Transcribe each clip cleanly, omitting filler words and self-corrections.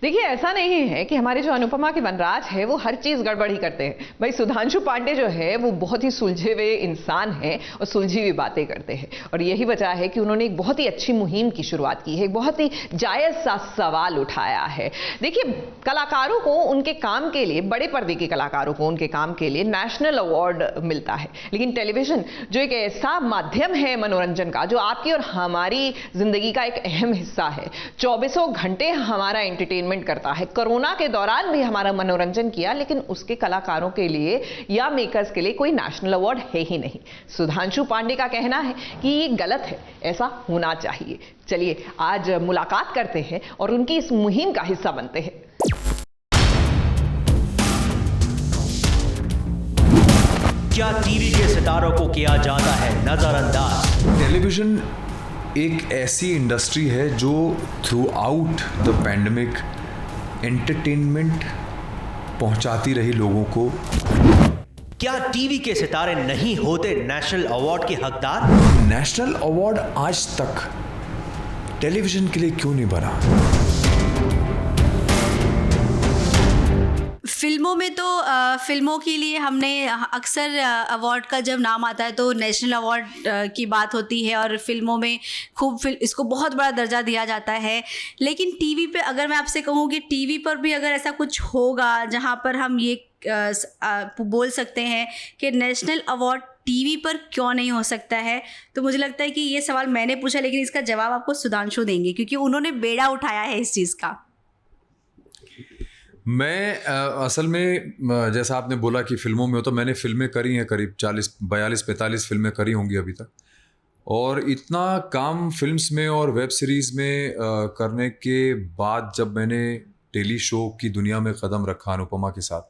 देखिए, ऐसा नहीं है कि हमारे जो अनुपमा के वनराज है वो हर चीज गड़बड़ ही करते हैं। भाई सुधांशु पांडे जो है वो बहुत ही सुलझे हुए इंसान है और सुलझी हुई बातें करते हैं, और यही वजह है कि उन्होंने एक बहुत ही अच्छी मुहिम की शुरुआत की है, एक बहुत ही जायज सा सवाल उठाया है। देखिए, कलाकारों को उनके काम के लिए, बड़े पर्दे के कलाकारों को उनके काम के लिए नेशनल अवार्ड मिलता है, लेकिन टेलीविजन जो एक ऐसा माध्यम है मनोरंजन का, जो आपकी और हमारी जिंदगी का एक अहम हिस्सा है, 24 घंटे हमारा एंटरटेनमेंट करता है। कोरोना के दौरान भी हमारा मनोरंजन किया, लेकिन उसके कलाकारों के लिए या मेकर्स के लिए कोई नेशनल अवार्ड है ही नहीं। सुधांशु पांडे का कहना है कि ये गलत है, ऐसा होना चाहिए। चलिए आज मुलाकात करते हैं और उनकी इस मुहिम का हिस्सा बनते हैं। क्या टीवी के सितारों को किया जाता है नजरअंदाज? टेलीविजन एक ऐसी इंडस्ट्री है जो through out the pandemic entertainment पहुंचाती रही लोगों को। क्या टीवी के सितारे नहीं होते नेशनल अवार्ड के हकदार? नेशनल अवार्ड आज तक टेलीविजन के लिए क्यों नहीं बना? फिल्मों में तो फिल्मों के लिए हमने अक्सर अवार्ड का जब नाम आता है तो नेशनल अवार्ड की बात होती है और फिल्मों में खूब इसको बहुत बड़ा दर्जा दिया जाता है। लेकिन टीवी पे अगर मैं आपसे कहूँ कि टीवी पर भी अगर ऐसा कुछ होगा जहाँ पर हम ये बोल सकते हैं कि नेशनल अवार्ड टीवी पर क्यों नहीं हो सकता है, तो मुझे लगता है कि ये सवाल मैंने पूछा, लेकिन इसका जवाब आपको सुधांशु देंगे क्योंकि उन्होंने बेड़ा उठाया है इस चीज़ का। मैं असल में जैसा आपने बोला कि फिल्मों में हो, तो मैंने फिल्में करी हैं, करीब 42-45 फिल्में करी होंगी अभी तक, और इतना काम फिल्म्स में और वेब सीरीज़ में करने के बाद जब मैंने टेली शो की दुनिया में कदम रखा अनुपमा के साथ,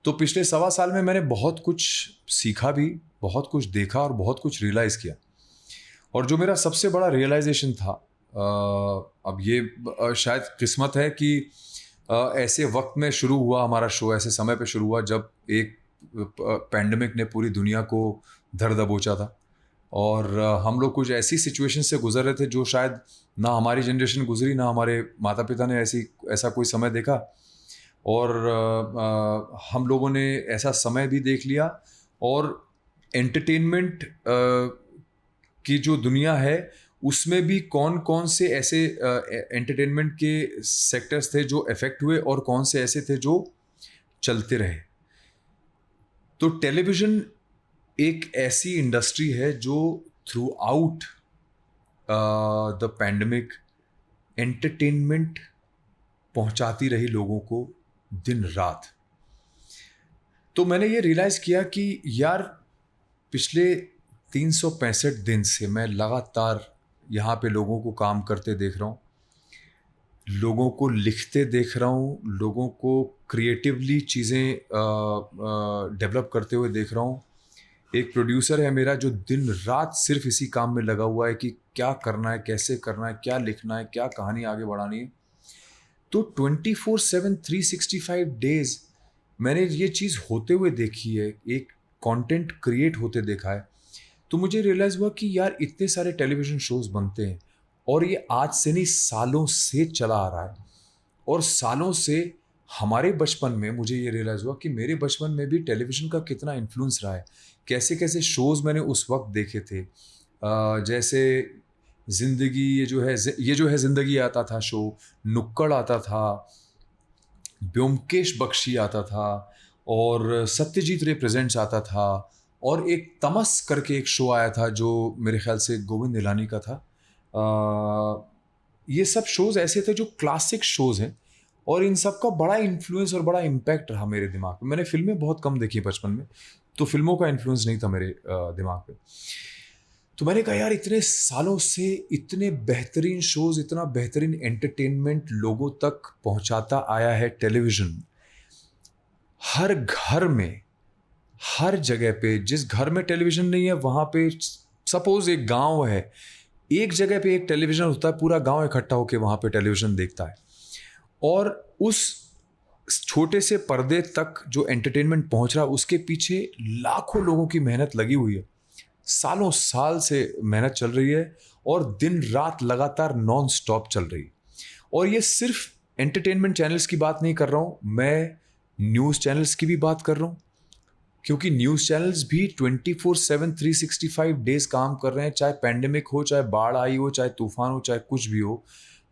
तो पिछले 1.25 साल में मैंने बहुत कुछ सीखा भी, बहुत कुछ देखा और बहुत कुछ रियलाइज़ किया। और जो मेरा सबसे बड़ा रियलाइजेशन था, अब ये शायद किस्मत है कि ऐसे वक्त में शुरू हुआ हमारा शो, ऐसे समय पे शुरू हुआ जब एक पैंडेमिक ने पूरी दुनिया को धर दबोचा था, और हम लोग कुछ ऐसी सिचुएशन से गुजर रहे थे जो शायद ना हमारी जनरेशन गुजरी, ना हमारे माता पिता ने ऐसा कोई समय देखा, और हम लोगों ने ऐसा समय भी देख लिया। और एंटरटेनमेंट की जो दुनिया है उसमें भी कौन कौन से ऐसे एंटरटेनमेंट के सेक्टर्स थे जो अफेक्ट हुए और कौन से ऐसे थे जो चलते रहे। तो टेलीविज़न एक ऐसी इंडस्ट्री है जो through out the pandemic entertainment पहुंचाती रही लोगों को दिन रात। तो मैंने ये रियलाइज़ किया कि यार पिछले 365 दिन से मैं लगातार यहाँ पे लोगों को काम करते देख रहा हूँ, लोगों को लिखते देख रहा हूँ, लोगों को क्रिएटिवली चीज़ें डेवलप करते हुए देख रहा हूँ। एक प्रोड्यूसर है मेरा जो दिन रात सिर्फ इसी काम में लगा हुआ है कि क्या करना है, कैसे करना है, क्या लिखना है, क्या कहानी आगे बढ़ानी है। तो 24/7 365 डेज मैंने ये चीज़ होते हुए देखी है, एक कंटेंट क्रिएट होते देखा है। तो मुझे रियलाइज़ हुआ कि यार इतने सारे टेलीविज़न शोज़ बनते हैं और ये आज से नहीं सालों से चला आ रहा है, और सालों से हमारे बचपन में मुझे ये रियलाइज़ हुआ कि मेरे बचपन में भी टेलीविज़न का कितना इन्फ्लुएंस रहा है। कैसे कैसे शोज़ मैंने उस वक्त देखे थे, जैसे ज़िंदगी, ये जो है ज़िंदगी आता था शो, नुक्कड़ आता था, ब्योमकेश बख्शी आता था, और सत्यजीत रे प्रेजेंट्स आता था, और एक तमस करके एक शो आया था जो मेरे ख्याल से गोविंद निलानी का था। ये सब शोज़ ऐसे थे जो क्लासिक शोज़ हैं, और इन सब का बड़ा इन्फ्लुएंस और बड़ा इम्पैक्ट रहा मेरे दिमाग में। मैंने फिल्में बहुत कम देखी बचपन में, तो फिल्मों का इन्फ्लुएंस नहीं था मेरे दिमाग पे। तो मैंने कहा यार इतने सालों से इतने बेहतरीन शोज़, इतना बेहतरीन एंटरटेनमेंट लोगों तक पहुंचाता आया है टेलीविज़न। हर घर में, हर जगह पे, जिस घर में टेलीविज़न नहीं है वहाँ पे, सपोज एक गांव है, एक जगह पे एक टेलीविज़न होता है, पूरा गांव इकट्ठा होकर वहाँ पे टेलीविज़न देखता है, और उस छोटे से पर्दे तक जो एंटरटेनमेंट पहुँच रहा है उसके पीछे लाखों लोगों की मेहनत लगी हुई है। सालों साल से मेहनत चल रही है और दिन रात लगातार नॉन स्टॉप चल रही है। और ये सिर्फ एंटरटेनमेंट चैनल्स की बात नहीं कर रहा हूँ, मैं न्यूज़ चैनल्स की भी बात कर रहा हूँ, क्योंकि न्यूज़ चैनल्स भी 24/7 365 डेज काम कर रहे हैं, चाहे पैंडेमिक हो, चाहे बाढ़ आई हो, चाहे तूफान हो, चाहे कुछ भी हो।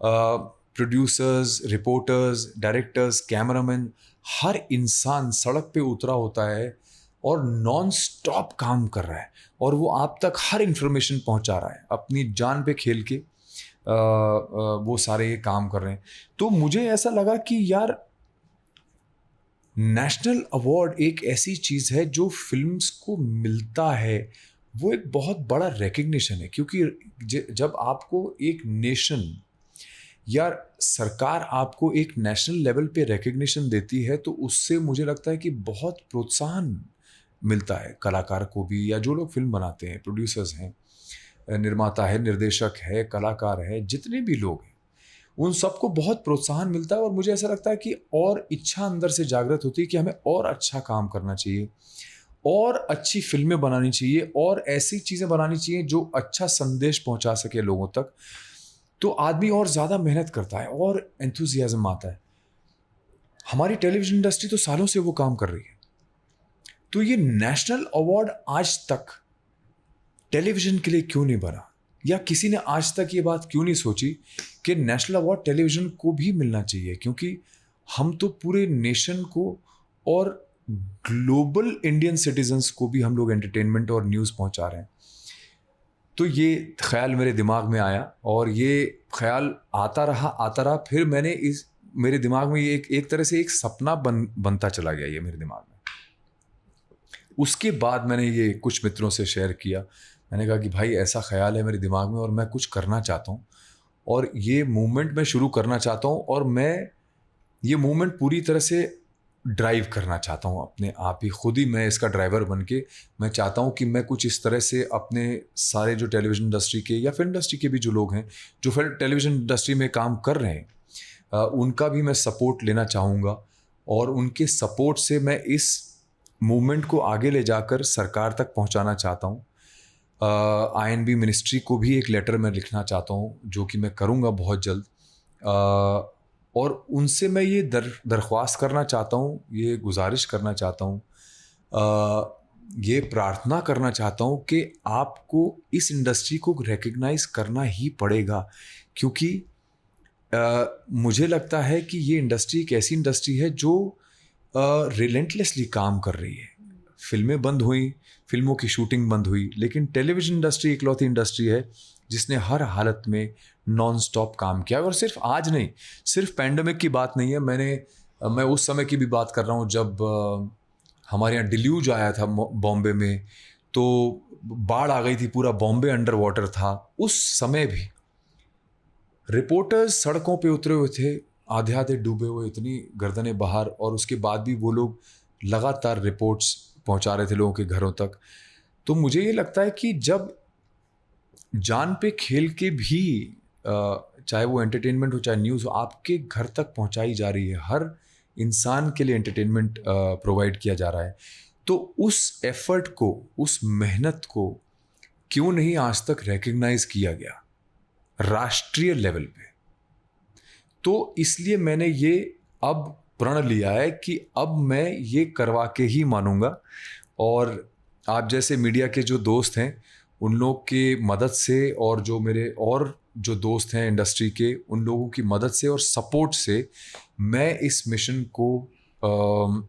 प्रोड्यूसर्स, रिपोर्टर्स, डायरेक्टर्स, कैमरामैन, हर इंसान सड़क पे उतरा होता है और नॉन स्टॉप काम कर रहा है, और वो आप तक हर इंफॉर्मेशन पहुंचा रहा है, अपनी जान पे खेल के वो सारे ये काम कर रहे हैं। तो मुझे ऐसा लगा कि यार नेशनल अवार्ड एक ऐसी चीज़ है जो फिल्म्स को मिलता है, वो एक बहुत बड़ा रिकग्निशन है, क्योंकि जब आपको एक नेशन या सरकार आपको एक नेशनल लेवल पे रिकग्निशन देती है, तो उससे मुझे लगता है कि बहुत प्रोत्साहन मिलता है कलाकार को भी, या जो लोग फिल्म बनाते हैं, प्रोड्यूसर्स हैं, निर्माता है, निर्देशक है, कलाकार है, जितने भी लोग हैं, उन सबको बहुत प्रोत्साहन मिलता है। और मुझे ऐसा लगता है कि और इच्छा अंदर से जागृत होती है कि हमें और अच्छा काम करना चाहिए, और अच्छी फिल्में बनानी चाहिए, और ऐसी चीज़ें बनानी चाहिए जो अच्छा संदेश पहुंचा सके लोगों तक। तो आदमी और ज़्यादा मेहनत करता है और एंथुजियाज्म आता है। हमारी टेलीविज़न इंडस्ट्री तो सालों से वो काम कर रही है, तो ये नेशनल अवार्ड आज तक टेलीविज़न के लिए क्यों नहीं बना, या किसी ने आज तक ये बात क्यों नहीं सोची कि नेशनल अवार्ड टेलीविज़न को भी मिलना चाहिए, क्योंकि हम तो पूरे नेशन को और ग्लोबल इंडियन सिटीजन्स को भी हम लोग एंटरटेनमेंट और न्यूज़ पहुंचा रहे हैं। तो ये ख्याल मेरे दिमाग में आया, और ये ख्याल आता रहा, फिर मैंने मेरे दिमाग में ये एक तरह से एक सपना बनता चला गया ये मेरे दिमाग में। उसके बाद मैंने ये कुछ मित्रों से शेयर किया, मैंने कहा कि भाई ऐसा ख्याल है मेरे दिमाग में और मैं कुछ करना चाहता हूँ, और ये मूवमेंट मैं शुरू करना चाहता हूँ, और मैं ये मूवमेंट पूरी तरह से ड्राइव करना चाहता हूँ अपने आप ही, खुद ही मैं इसका ड्राइवर बन के। मैं चाहता हूँ कि मैं कुछ इस तरह से अपने सारे जो टेलीविज़न इंडस्ट्री के या फिल्म इंडस्ट्री के भी जो लोग हैं जो फिर टेलीविज़न इंडस्ट्री में काम कर रहे हैं, उनका भी मैं सपोर्ट लेना चाहूँगा, और उनके सपोर्ट से मैं इस मूवमेंट को आगे ले जाकर सरकार तक पहुँचाना चाहता हूँ। INB मिनिस्ट्री को भी एक लेटर मैं लिखना चाहता हूँ, जो कि मैं करूँगा बहुत जल्द, और उनसे मैं ये दरख्वास्त करना चाहता हूँ, ये गुजारिश करना चाहता हूँ, ये प्रार्थना करना चाहता हूँ कि आपको इस इंडस्ट्री को रिकग्नाइज़ करना ही पड़ेगा, क्योंकि मुझे लगता है कि ये इंडस्ट्री एक ऐसी इंडस्ट्री है जो रिलेंटलेसली काम कर रही है। फिल्में बंद हुई, फिल्मों की शूटिंग बंद हुई, लेकिन टेलीविज़न इंडस्ट्री इकलौती इंडस्ट्री है जिसने हर हालत में नॉन स्टॉप काम किया। और सिर्फ आज नहीं, सिर्फ पैंडेमिक की बात नहीं है, मैं उस समय की भी बात कर रहा हूँ जब हमारे यहाँ डिल्यूज आया था बॉम्बे में, तो बाढ़ आ गई थी, पूरा बॉम्बे अंडर वाटर था। उस समय भी रिपोर्टर्स सड़कों पे उतरे हुए थे, आधे आधे डूबे हुए, इतनी गर्दनें बाहर, और उसके बाद भी वो लोग लगातार रिपोर्ट्स पहुंचा रहे थे लोगों के घरों तक। तो मुझे ये लगता है कि जब जान पे खेल के भी चाहे वो एंटरटेनमेंट हो चाहे न्यूज़ हो, आपके घर तक पहुंचाई जा रही है, हर इंसान के लिए एंटरटेनमेंट प्रोवाइड किया जा रहा है, तो उस एफर्ट को, उस मेहनत को क्यों नहीं आज तक रिकग्नाइज किया गया राष्ट्रीय लेवल पे। तो इसलिए मैंने ये अब प्रण लिया है कि अब मैं ये करवा के ही मानूंगा, और आप जैसे मीडिया के जो दोस्त हैं उन लोग के मदद से, और जो मेरे और जो दोस्त हैं इंडस्ट्री के, उन लोगों की मदद से और सपोर्ट से मैं इस मिशन को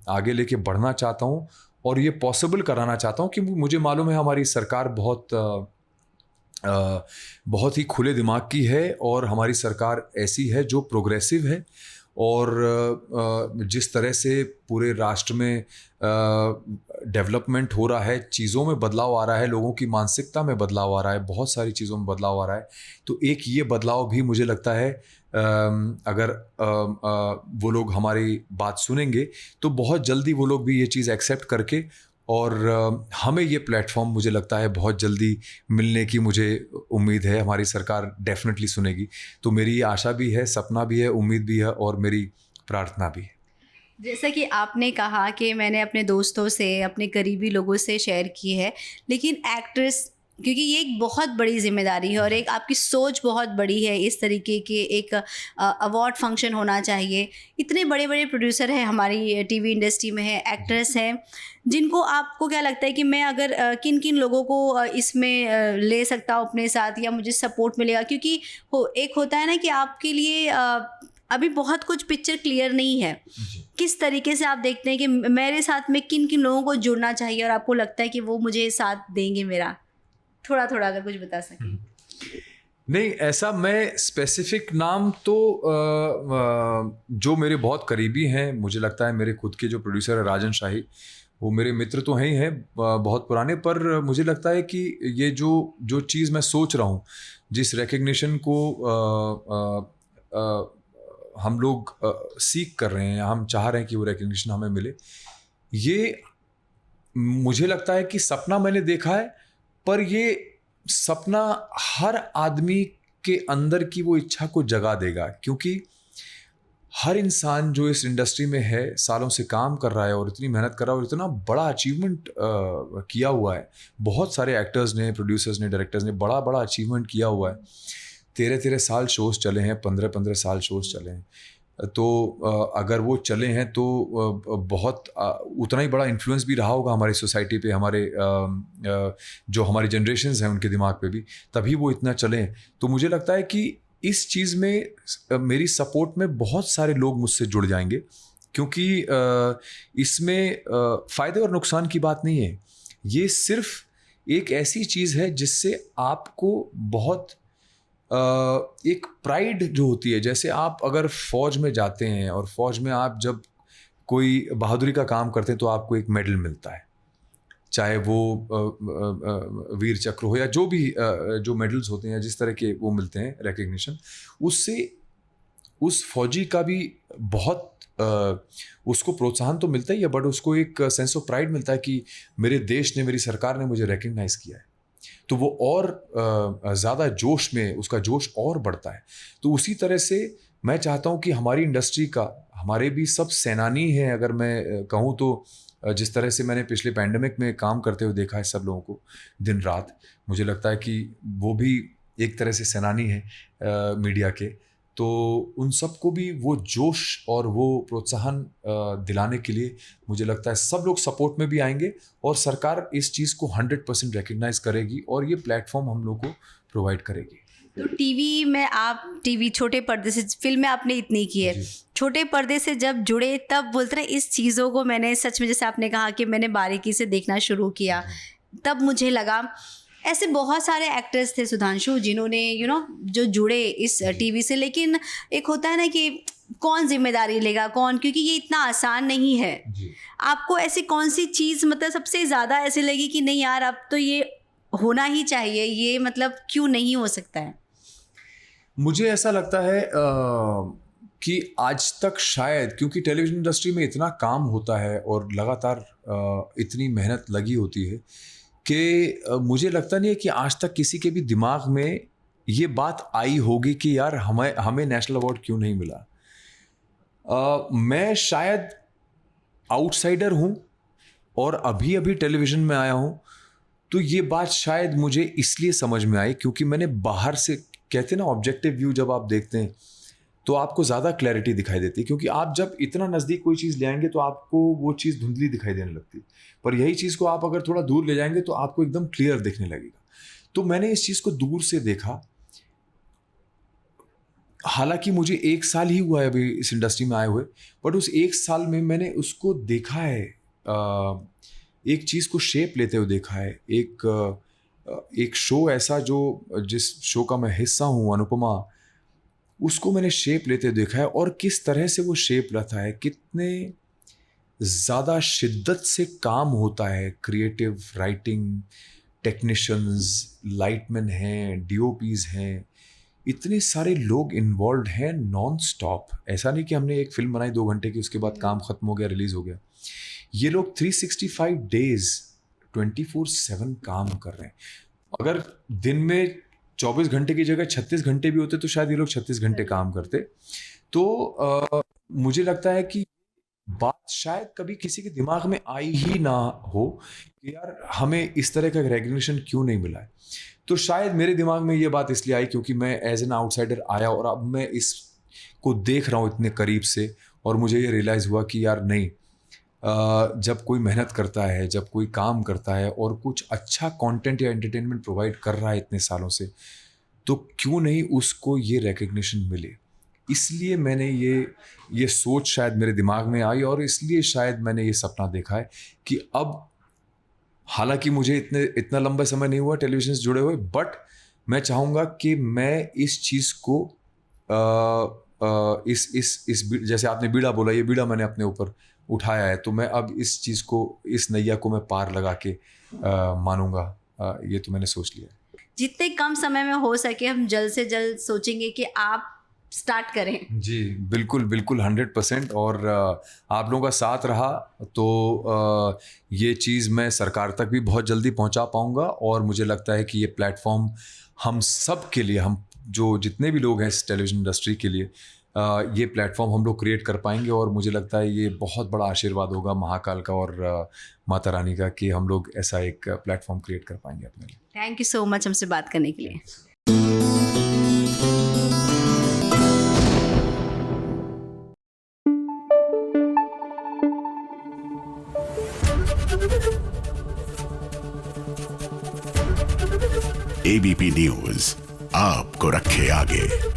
आगे लेके बढ़ना चाहता हूँ, और ये पॉसिबल कराना चाहता हूँ। कि मुझे मालूम है हमारी सरकार बहुत ही खुले दिमाग की है, और हमारी सरकार ऐसी है जो प्रोग्रेसिव है, और जिस तरह से पूरे राष्ट्र में डेवलपमेंट हो रहा है, चीज़ों में बदलाव आ रहा है, लोगों की मानसिकता में बदलाव आ रहा है, बहुत सारी चीज़ों में बदलाव आ रहा है। तो एक ये बदलाव भी मुझे लगता है अगर वो लोग हमारी बात सुनेंगे तो बहुत जल्दी वो लोग भी ये चीज़ एक्सेप्ट करके, और हमें ये प्लेटफॉर्म मुझे लगता है बहुत जल्दी मिलने की मुझे उम्मीद है। हमारी सरकार डेफिनेटली सुनेगी। तो मेरी ये आशा भी है, सपना भी है, उम्मीद भी है, और मेरी प्रार्थना भी है। जैसा कि आपने कहा कि मैंने अपने दोस्तों से, अपने करीबी लोगों से शेयर की है, लेकिन एक्ट्रेस क्योंकि ये एक बहुत बड़ी जिम्मेदारी है और एक आपकी सोच बहुत बड़ी है। इस तरीके के एक अवार्ड फंक्शन होना चाहिए। इतने बड़े बड़े प्रोड्यूसर हैं हमारी टीवी इंडस्ट्री में, है एक्ट्रेस हैं, जिनको आपको क्या लगता है कि मैं अगर किन किन लोगों को इसमें ले सकता हूँ अपने साथ, या मुझे सपोर्ट मिलेगा? क्योंकि एक होता है ना कि आपके लिए अभी बहुत कुछ पिक्चर क्लियर नहीं है। किस तरीके से आप देखते हैं कि मेरे साथ में किन किन लोगों को जुड़ना चाहिए और आपको लगता है कि वो मुझे साथ देंगे मेरा? थोड़ा थोड़ा अगर कुछ बता सकें। नहीं, ऐसा मैं स्पेसिफिक नाम तो जो मेरे बहुत करीबी हैं, मुझे लगता है मेरे खुद के जो प्रोड्यूसर है राजन शाही, वो मेरे मित्र तो हैं ही हैं बहुत पुराने, पर मुझे लगता है कि ये जो चीज़ मैं सोच रहा हूँ, जिस रिकग्निशन को हम लोग सीख कर रहे हैं, हम चाह रहे हैं कि वो रिकग्निशन हमें मिले, ये मुझे लगता है कि सपना मैंने देखा है, पर ये सपना हर आदमी के अंदर की वो इच्छा को जगा देगा। क्योंकि हर इंसान जो इस इंडस्ट्री में है, सालों से काम कर रहा है और इतनी मेहनत कर रहा है और इतना बड़ा अचीवमेंट किया हुआ है। बहुत सारे एक्टर्स ने, प्रोड्यूसर्स ने, डायरेक्टर्स ने बड़ा बड़ा अचीवमेंट किया हुआ है। 13 साल शोज़ चले हैं, 15 साल शोज़ चले हैं। तो अगर वो चले हैं तो बहुत उतना ही बड़ा इन्फ्लुएंस भी रहा होगा हमारी सोसाइटी पे, हमारे जो हमारी जनरेशन्स हैं उनके दिमाग पे भी, तभी वो इतना चले हैं। तो मुझे लगता है कि इस चीज़ में मेरी सपोर्ट में बहुत सारे लोग मुझसे जुड़ जाएंगे, क्योंकि इसमें फ़ायदे और नुकसान की बात नहीं है। ये सिर्फ एक ऐसी चीज़ है जिससे आपको बहुत एक प्राइड जो होती है, जैसे आप अगर फ़ौज में जाते हैं और फ़ौज में आप जब कोई बहादुरी का काम करते हैं तो आपको एक मेडल मिलता है, चाहे वो वीर चक्र हो या जो भी जो मेडल्स होते हैं, जिस तरह के वो मिलते हैं रिकग्निशन, उससे उस फौजी का भी बहुत उसको प्रोत्साहन तो मिलता ही है, बट उसको एक सेंस ऑफ प्राइड मिलता है कि मेरे देश ने, मेरी सरकार ने मुझे रिकग्नाइज़ किया है। तो वो और ज़्यादा जोश में, उसका जोश और बढ़ता है। तो उसी तरह से मैं चाहता हूँ कि हमारी इंडस्ट्री का, हमारे भी सब सेनानी हैं अगर मैं कहूँ तो, जिस तरह से मैंने पिछले पैंडेमिक में काम करते हुए देखा है सब लोगों को दिन रात, मुझे लगता है कि वो भी एक तरह से सेनानी हैं मीडिया के। तो उन सबको भी वो जोश और वो प्रोत्साहन दिलाने के लिए मुझे लगता है सब लोग सपोर्ट में भी आएंगे और सरकार इस चीज़ को 100% रिकग्नाइज़ करेगी और ये प्लेटफॉर्म हम लोग को प्रोवाइड करेगी। तो टीवी में आप, टीवी छोटे पर्दे से, फिल्में आपने इतनी की है, छोटे पर्दे से जब जुड़े तब बोलते हैं इस चीज़ों को मैंने सच में, जैसे आपने कहा कि मैंने बारीकी से देखना शुरू किया, तब मुझे लगा। ऐसे बहुत सारे एक्टर्स थे सुधांशु जिन्होंने जो जुड़े इस टीवी से, लेकिन एक होता है ना कि कौन जिम्मेदारी लेगा, कौन, क्योंकि ये इतना आसान नहीं है। आपको ऐसी कौन सी चीज़ मतलब सबसे ज़्यादा ऐसे लगी कि नहीं यार अब तो ये होना ही चाहिए, ये मतलब क्यों नहीं हो सकता है? मुझे ऐसा लगता है कि आज तक शायद क्योंकि टेलीविज़न इंडस्ट्री में इतना काम होता है और लगातार इतनी मेहनत लगी होती है कि मुझे लगता नहीं है कि आज तक किसी के भी दिमाग में ये बात आई होगी कि यार हमें नेशनल अवार्ड क्यों नहीं मिला। मैं शायद आउटसाइडर हूँ और अभी अभी टेलीविज़न में आया हूँ, तो ये बात शायद मुझे इसलिए समझ में आई क्योंकि मैंने बाहर से, कहते हैं ना ऑब्जेक्टिव व्यू, जब आप देखते हैं तो आपको ज़्यादा क्लैरिटी दिखाई देती है, क्योंकि आप जब इतना नज़दीक कोई चीज़ ले आएंगे तो आपको वो चीज़ धुंधली दिखाई देने लगती है, पर यही चीज़ को आप अगर थोड़ा दूर ले जाएंगे तो आपको एकदम क्लियर दिखने लगेगा। तो मैंने इस चीज़ को दूर से देखा। हालांकि मुझे 1 साल ही हुआ है अभी इस इंडस्ट्री में आए हुए, बट उस 1 साल में मैंने उसको देखा है, एक चीज़ को शेप लेते हुए देखा है। एक शो ऐसा जिस शो का मैं हिस्सा हूँ, अनुपमा, उसको मैंने शेप लेते देखा है और किस तरह से वो शेप लेता है, कितने ज़्यादा शिद्दत से काम होता है। क्रिएटिव राइटिंग, टेक्नीशियंस, लाइटमैन हैं, डीओपीज़ हैं, इतने सारे लोग इन्वॉल्व हैं नॉन स्टॉप। ऐसा नहीं कि हमने एक फिल्म बनाई 2 घंटे की, उसके बाद काम ख़त्म हो गया, रिलीज़ हो गया। ये लोग 365 डेज़ 24/7 काम कर रहे हैं। अगर दिन में 24 घंटे की जगह 36 घंटे भी होते तो शायद ये लोग 36 घंटे काम करते। तो मुझे लगता है कि बात शायद कभी किसी के दिमाग में आई ही ना हो कि यार हमें इस तरह का रिकग्निशन क्यों नहीं मिला है। तो शायद मेरे दिमाग में ये बात इसलिए आई क्योंकि मैं एज एन आउटसाइडर आया और अब मैं इसको देख रहा हूँ इतने करीब से, और मुझे ये रियलाइज़ हुआ कि यार नहीं, जब कोई मेहनत करता है, जब कोई काम करता है और कुछ अच्छा कंटेंट या एंटरटेनमेंट प्रोवाइड कर रहा है इतने सालों से, तो क्यों नहीं उसको ये रिकग्निशन मिले। इसलिए मैंने ये सोच शायद मेरे दिमाग में आई, और इसलिए शायद मैंने ये सपना देखा है कि अब हालांकि मुझे इतना लंबा समय नहीं हुआ टेलीविजन से जुड़े हुए, बट मैं चाहूँगा कि मैं इस चीज़ को इस जैसे आपने बीड़ा बोला, ये बीड़ा मैंने अपने ऊपर उठाया है, तो मैं अब इस चीज़ को, इस नैया को मैं पार लगा के मानूंगा। ये तो मैंने सोच लिया है। जितने कम समय में हो सके हम जल्द से जल्द सोचेंगे कि आप स्टार्ट करें। जी बिल्कुल बिल्कुल 100%। और आप लोगों का साथ रहा तो ये चीज़ मैं सरकार तक भी बहुत जल्दी पहुंचा पाऊंगा, और मुझे लगता है कि ये प्लेटफॉर्म हम सब के लिए, हम जो जितने भी लोग हैं इस टेलीविज़न इंडस्ट्री के लिए, ये प्लेटफॉर्म हम लोग क्रिएट कर पाएंगे। और मुझे लगता है ये बहुत बड़ा आशीर्वाद होगा महाकाल का और माता रानी का कि हम लोग ऐसा एक प्लेटफॉर्म क्रिएट कर पाएंगे अपने लिए। थैंक यू सो मच हमसे बात करने के लिए। ABP न्यूज़ आपको रखे आगे।